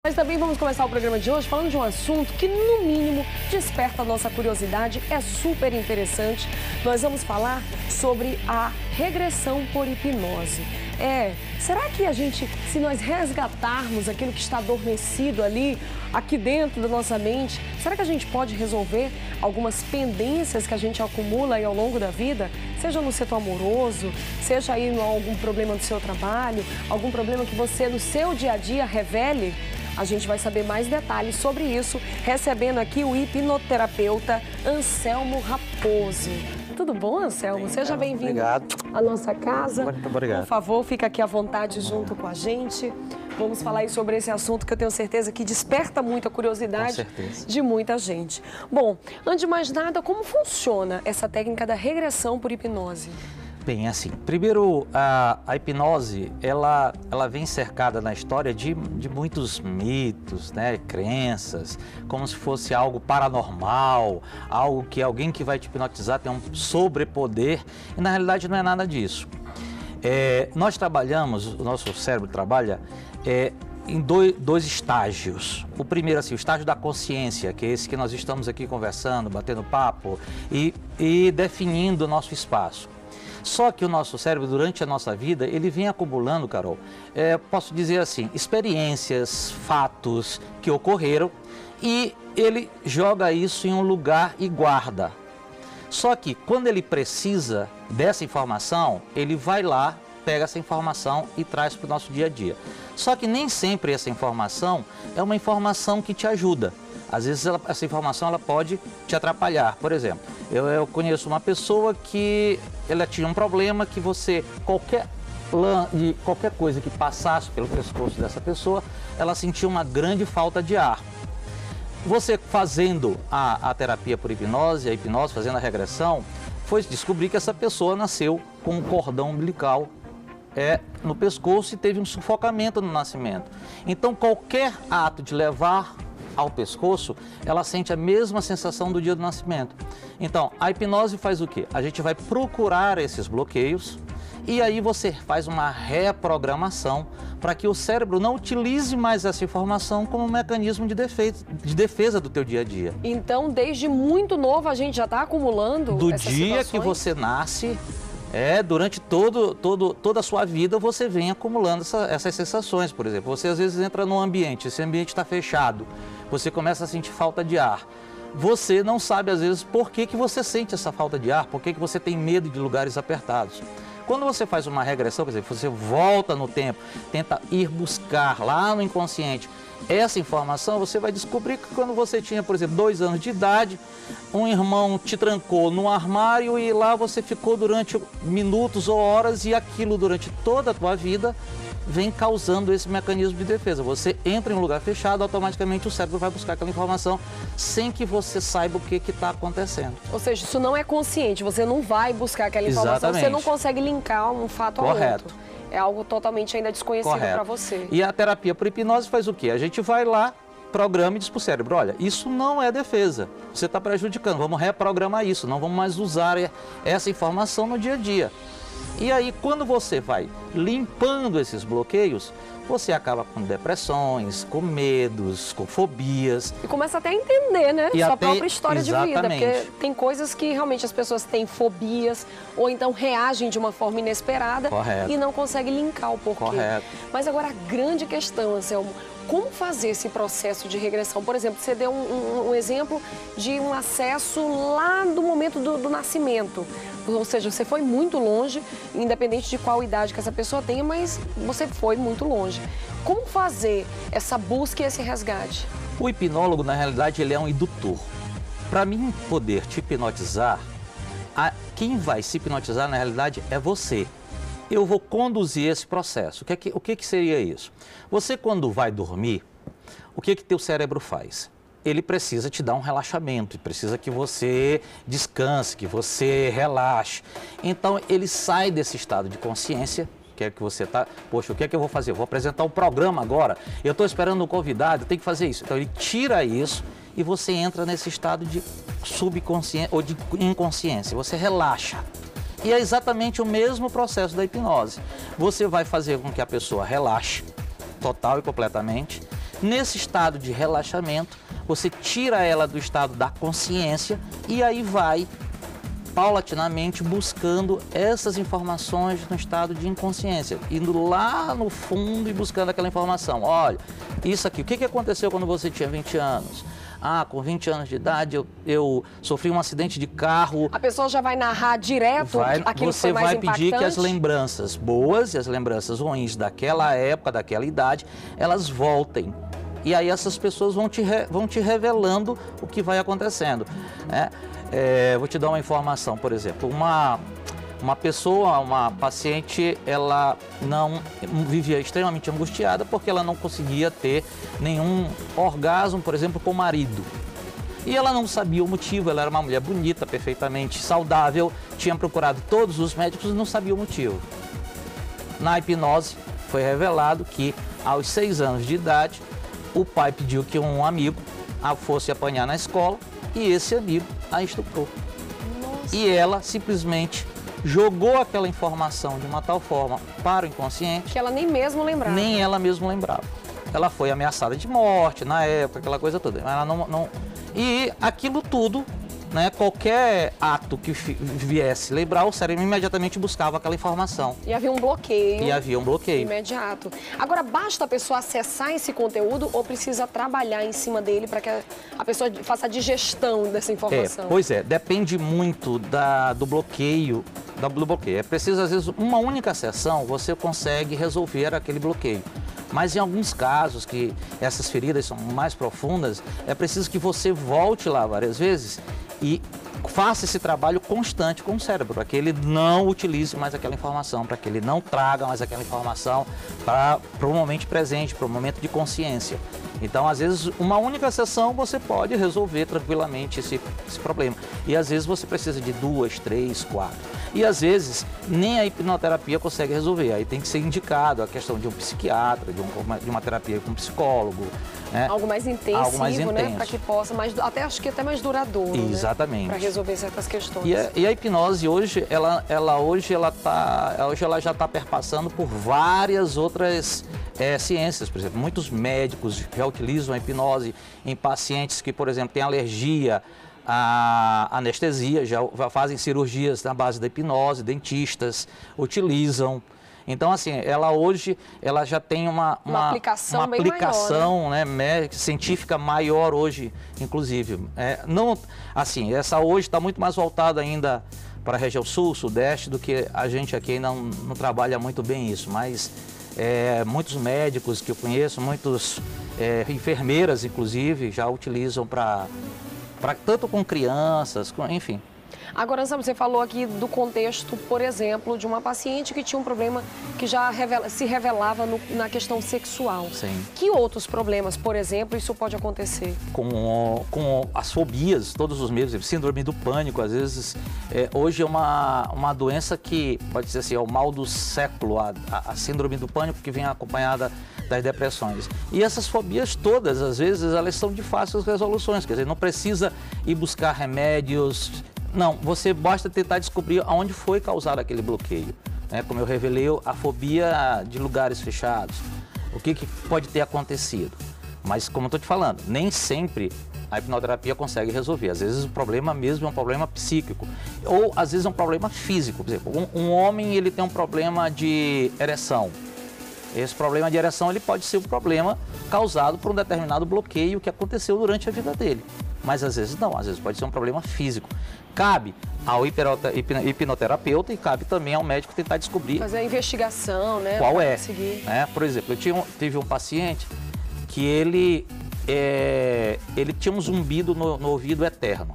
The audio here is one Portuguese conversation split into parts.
Mas também vamos começar o programa de hoje falando de um assunto que, no mínimo, desperta a nossa curiosidade, é super interessante. Nós vamos falar sobre a regressão por hipnose. Será que se nós resgatarmos aquilo que está adormecido ali, aqui dentro da nossa mente, será que a gente pode resolver algumas pendências que a gente acumula aí ao longo da vida? Seja no setor amoroso, seja aí em algum problema do seu trabalho, algum problema que você no seu dia a dia revele? A gente vai saber mais detalhes sobre isso, recebendo aqui o hipnoterapeuta Anselmo Raposo. Tudo bom, Anselmo? Seja bem-vindo à nossa casa. Muito obrigado. Por favor, fica aqui à vontade junto com a gente. Vamos falar aí sobre esse assunto que eu tenho certeza que desperta muita curiosidade de muita gente. Bom, antes de mais nada, como funciona essa técnica da regressão por hipnose? Bem, assim, primeiro, a hipnose, ela vem cercada na história de muitos mitos, né, crenças, como se fosse algo paranormal, algo que alguém que vai te hipnotizar tem um sobrepoder, e na realidade não é nada disso. Nós trabalhamos, o nosso cérebro trabalha em dois estágios. O primeiro, assim, o estágio da consciência, que é esse que nós estamos aqui conversando, batendo papo e definindo o nosso espaço. Só que o nosso cérebro, durante a nossa vida, ele vem acumulando, Carol, posso dizer assim, experiências, fatos que ocorreram e ele joga isso em um lugar e guarda. Só que quando ele precisa dessa informação, ele vai lá, pega essa informação e traz para o nosso dia a dia. Só que nem sempre essa informação é uma informação que te ajuda. Às vezes essa informação ela pode te atrapalhar. Por exemplo, eu conheço uma pessoa que ela tinha um problema que qualquer coisa que passasse pelo pescoço dessa pessoa, ela sentia uma grande falta de ar. Você fazendo a terapia por hipnose, fazendo a regressão, foi descobrir que essa pessoa nasceu com um cordão umbilical no pescoço e teve um sufocamento no nascimento. Então qualquer ato de levar ao pescoço, ela sente a mesma sensação do dia do nascimento. Então, a hipnose faz o quê? A gente vai procurar esses bloqueios e aí você faz uma reprogramação para que o cérebro não utilize mais essa informação como um mecanismo de defesa do teu dia a dia. Então, desde muito novo, a gente já está acumulando do essas dia situações? Que você nasce, durante toda a sua vida você vem acumulando essas sensações. Por exemplo, você às vezes entra num ambiente, esse ambiente está fechado, você começa a sentir falta de ar. Você não sabe às vezes por que você sente essa falta de ar, por que você tem medo de lugares apertados. Quando você faz uma regressão, quer dizer, você volta no tempo, tenta ir buscar lá no inconsciente essa informação, você vai descobrir que quando você tinha, por exemplo, 2 anos de idade, um irmão te trancou no armário e lá você ficou durante minutos ou horas e aquilo durante toda a tua vida vem causando esse mecanismo de defesa. Você entra em um lugar fechado, automaticamente o cérebro vai buscar aquela informação sem que você saiba o que está acontecendo. Ou seja, isso não é consciente, você não vai buscar aquela informação, Exatamente. Você não consegue linkar um fato ao outro. É algo totalmente ainda desconhecido para você. E a terapia por hipnose faz o quê? A gente vai lá, programa e diz para o cérebro, olha, isso não é defesa, você está prejudicando, vamos reprogramar isso, não vamos mais usar essa informação no dia a dia. E aí, quando você vai limpando esses bloqueios, você acaba com depressões, com medos, com fobias. E começa até a entender, né? Sua própria história de vida. Porque tem coisas que realmente as pessoas têm fobias ou então reagem de uma forma inesperada e não conseguem linkar o porquê. Mas agora a grande questão, Anselmo, como fazer esse processo de regressão? Por exemplo, você deu um exemplo de um acesso lá do momento do nascimento. Ou seja, você foi muito longe, independente de qual idade que essa pessoa tenha, mas você foi muito longe. Como fazer essa busca e esse resgate? O hipnólogo, na realidade, ele é um indutor. Para mim poder te hipnotizar, quem vai se hipnotizar, na realidade, é você. Eu vou conduzir esse processo. O que seria isso? Você, quando vai dormir, o que teu cérebro faz? Ele precisa te dar um relaxamento, precisa que você descanse, que você relaxe. Então, ele sai desse estado de consciência, que é que você está, poxa, o que é que eu vou fazer? Eu vou apresentar um programa agora, eu estou esperando um convidado, eu tenho que fazer isso. Então, ele tira isso e você entra nesse estado de subconsciência ou de inconsciência, você relaxa. E é exatamente o mesmo processo da hipnose. Você vai fazer com que a pessoa relaxe, total e completamente, Nesse estado de relaxamento, você tira ela do estado da consciência e aí vai paulatinamente buscando essas informações no estado de inconsciência, indo lá no fundo e buscando aquela informação. Olha, isso aqui, o que aconteceu quando você tinha 20 anos? Ah, com 20 anos de idade eu sofri um acidente de carro. A pessoa já vai narrar direto aquilo que foi mais impactante? Você vai pedir que as lembranças boas e as lembranças ruins daquela época, daquela idade, elas voltem. E aí essas pessoas vão te revelando o que vai acontecendo, né? Vou te dar uma informação, por exemplo, uma pessoa, uma paciente, ela não vivia extremamente angustiada porque ela não conseguia ter nenhum orgasmo, por exemplo, com o marido. E ela não sabia o motivo, ela era uma mulher bonita, perfeitamente saudável, tinha procurado todos os médicos e não sabia o motivo. Na hipnose foi revelado que aos 6 anos de idade, o pai pediu que um amigo a fosse apanhar na escola e esse amigo a estuprou. Nossa. E ela simplesmente jogou aquela informação de uma tal forma para o inconsciente que ela nem mesmo lembrava. Nem ela mesmo lembrava. Ela foi ameaçada de morte na época, aquela coisa toda. Ela não... E aquilo tudo, né, qualquer ato que viesse lembrar, o cérebro imediatamente buscava aquela informação. E havia um bloqueio. E havia um bloqueio. Imediato. Agora, basta a pessoa acessar esse conteúdo ou precisa trabalhar em cima dele para que a pessoa faça a digestão dessa informação? Pois é, depende muito do bloqueio. Do bloqueio. É preciso, às vezes, uma única sessão, você consegue resolver aquele bloqueio. Mas em alguns casos, que essas feridas são mais profundas, é preciso que você volte lá várias vezes e faça esse trabalho constante com o cérebro, para que ele não utilize mais aquela informação, para que ele não traga mais aquela informação para o momento presente, para o momento de consciência. Então, às vezes, uma única sessão você pode resolver tranquilamente esse problema. E às vezes você precisa de 2, 3, 4. E às vezes nem a hipnoterapia consegue resolver. Aí tem que ser indicado a questão de um psiquiatra, de uma terapia com um psicólogo. Né? Algo mais intensivo, né? Para que possa, acho que até mais duradouro. Exatamente. Né? Para resolver certas questões. E a hipnose hoje, ela já está perpassando por várias outras ciências. Por exemplo, muitos médicos já utilizam a hipnose em pacientes que, por exemplo, têm alergia a anestesia, já fazem cirurgias na base da hipnose, dentistas utilizam. Então, assim, ela hoje já tem uma aplicação bem aplicação, maior, né, científica maior hoje, inclusive. Não, assim, essa hoje está muito mais voltada ainda para a região sul, sudeste, do que a gente aqui ainda não trabalha muito bem isso, mas muitos médicos que eu conheço, muitos enfermeiras, inclusive, já utilizam para tanto com crianças, enfim. Agora, você falou aqui do contexto, por exemplo, de uma paciente que tinha um problema que já se revelava na questão sexual. Sim. Que outros problemas, por exemplo, isso pode acontecer? Com as fobias, todos os medos, síndrome do pânico, às vezes, hoje é uma doença que, pode ser assim, é o mal do século, a síndrome do pânico que vem acompanhada das depressões. E essas fobias todas, às vezes, elas são de fáceis resoluções, quer dizer, não precisa ir buscar remédios. Não, você basta tentar descobrir aonde foi causado aquele bloqueio. Como eu revelei, a fobia de lugares fechados. O que pode ter acontecido? Mas, como eu estou te falando, nem sempre a hipnoterapia consegue resolver. Às vezes o problema mesmo é um problema psíquico. Ou, às vezes, é um problema físico. Por exemplo, um homem ele tem um problema de ereção. Esse problema de ereção ele pode ser um problema causado por um determinado bloqueio que aconteceu durante a vida dele. Mas às vezes não, às vezes pode ser um problema físico. Cabe ao hipnoterapeuta e cabe também ao médico tentar descobrir... Fazer a investigação, né? Qual é. Por exemplo, eu tive um paciente que ele tinha um zumbido no ouvido eterno.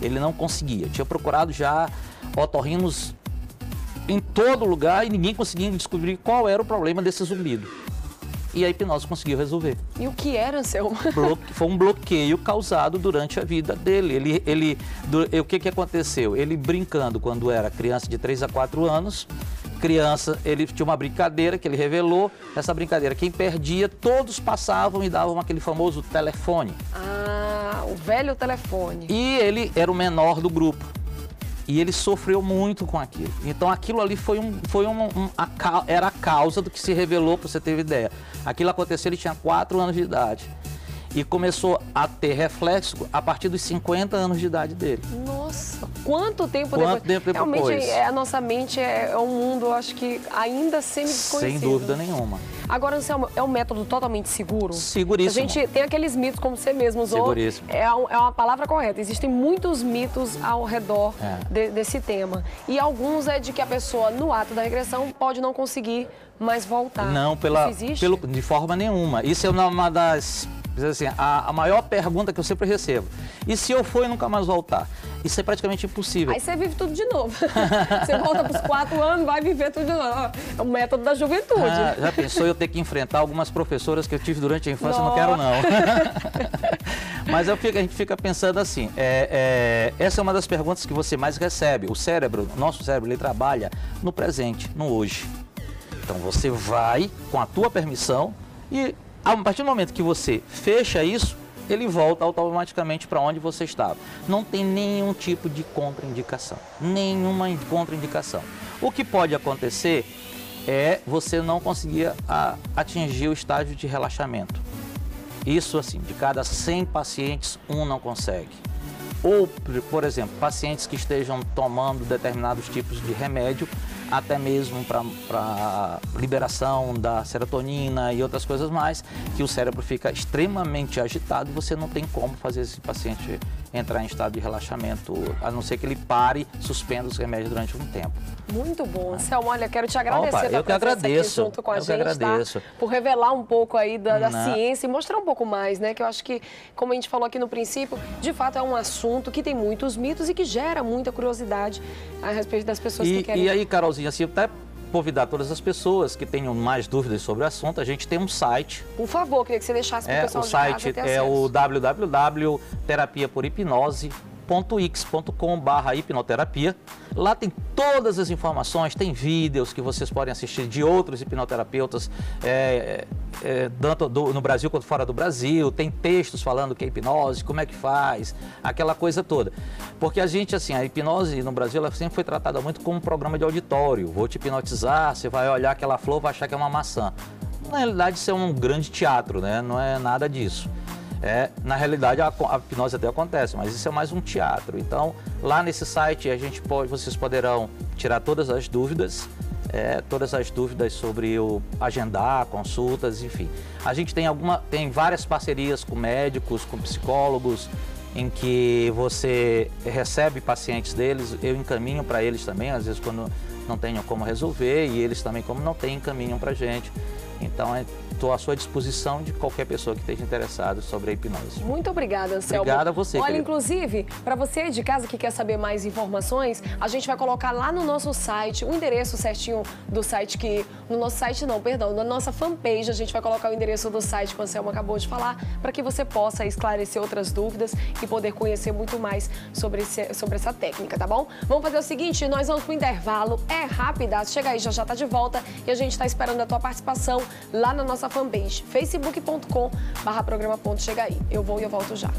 Ele não conseguia. Tinha procurado já otorrinos em todo lugar e ninguém conseguia descobrir qual era o problema desse zumbido. E a hipnose conseguiu resolver. E o que era, Anselmo? Foi um bloqueio causado durante a vida dele. O que aconteceu? Ele brincando quando era criança de 3 a 4 anos, ele tinha uma brincadeira que ele revelou. Essa brincadeira, quem perdia, todos passavam e davam aquele famoso telefone. Ah, o velho telefone. E ele era o menor do grupo. E ele sofreu muito com aquilo. Então aquilo ali era a causa do que se revelou, para você ter ideia. Aquilo aconteceu, ele tinha 4 anos de idade. E começou a ter reflexo a partir dos 50 anos de idade dele. Nossa, quanto tempo depois? Realmente, a nossa mente é um mundo, eu acho que ainda semi-desconhecido. Sem dúvida nenhuma. Agora, Anselmo, é um método totalmente seguro? Seguríssimo. A gente tem aqueles mitos, como você mesmo usou. Seguríssimo. É uma palavra correta. Existem muitos mitos ao redor desse tema. E alguns é de que a pessoa, no ato da regressão, pode não conseguir mais voltar. Não, Isso existe? de forma nenhuma. Isso é uma das... Assim, a maior pergunta que eu sempre recebo. E se eu for e nunca mais voltar? Isso é praticamente impossível. Aí você vive tudo de novo. Você volta para os 4 anos, vai viver tudo de novo. É o método da juventude. Já pensou eu ter que enfrentar algumas professoras que eu tive durante a infância? Não quero, não. Mas a gente fica pensando assim, essa é uma das perguntas que você mais recebe. O nosso cérebro, ele trabalha no presente, no hoje. Então você vai, com a tua permissão, e a partir do momento que você fecha isso, ele volta automaticamente para onde você estava. Não tem nenhum tipo de contraindicação. Nenhuma contraindicação. O que pode acontecer é você não conseguir atingir o estágio de relaxamento. Isso assim, de cada 100 pacientes, um não consegue. Ou, por exemplo, pacientes que estejam tomando determinados tipos de remédio, até mesmo para liberação da serotonina e outras coisas mais, que o cérebro fica extremamente agitado e você não tem como fazer esse paciente entrar em estado de relaxamento, a não ser que ele pare, suspenda os remédios durante um tempo. Muito bom. Anselmo, olha, quero te agradecer pela presença aqui junto com a gente, tá? Por revelar um pouco aí da ciência e mostrar um pouco mais, né? Que eu acho que, como a gente falou aqui no princípio, de fato é um assunto que tem muitos mitos e que gera muita curiosidade a respeito das pessoas que querem... E aí, Carolzinha, assim, até convidar todas as pessoas que tenham mais dúvidas sobre o assunto, a gente tem um site. Por favor, queria que você deixasse para o pessoal de casa ter acesso. O site é o www.terapiaporhipnose.x.com/hipnoterapia. Lá tem todas as informações, tem vídeos que vocês podem assistir de outros hipnoterapeutas, tanto no Brasil quanto fora do Brasil. Tem textos falando o que é hipnose, como é que faz, aquela coisa toda. Porque a hipnose no Brasil, ela sempre foi tratada muito como um programa de auditório. Vou te hipnotizar, você vai olhar aquela flor, vai achar que é uma maçã. Na realidade, isso é um grande teatro, né? Não é nada disso. Na realidade, a hipnose até acontece, mas isso é mais um teatro. Então, lá nesse site, vocês poderão tirar todas as dúvidas sobre o agendar, consultas, enfim. A gente tem várias parcerias com médicos, com psicólogos, em que você recebe pacientes deles, eu encaminho para eles também, às vezes quando não tenho como resolver, e eles também, como não têm, encaminham para a gente. Então, estou à sua disposição de qualquer pessoa que esteja interessada sobre a hipnose. Muito obrigada, Anselmo. Obrigada a você, Olha, querido. Inclusive, para você aí de casa que quer saber mais informações, a gente vai colocar lá no nosso site, o endereço certinho do site no nosso site não, perdão, na nossa fanpage, a gente vai colocar o endereço do site que o Anselmo acabou de falar, para que você possa esclarecer outras dúvidas e poder conhecer muito mais sobre essa técnica, tá bom? Vamos fazer o seguinte, nós vamos pro intervalo, é rápida, chega aí, já tá de volta e a gente está esperando a tua participação lá na nossa fanpage, facebook.com/programa.chegaí. Eu vou e eu volto já.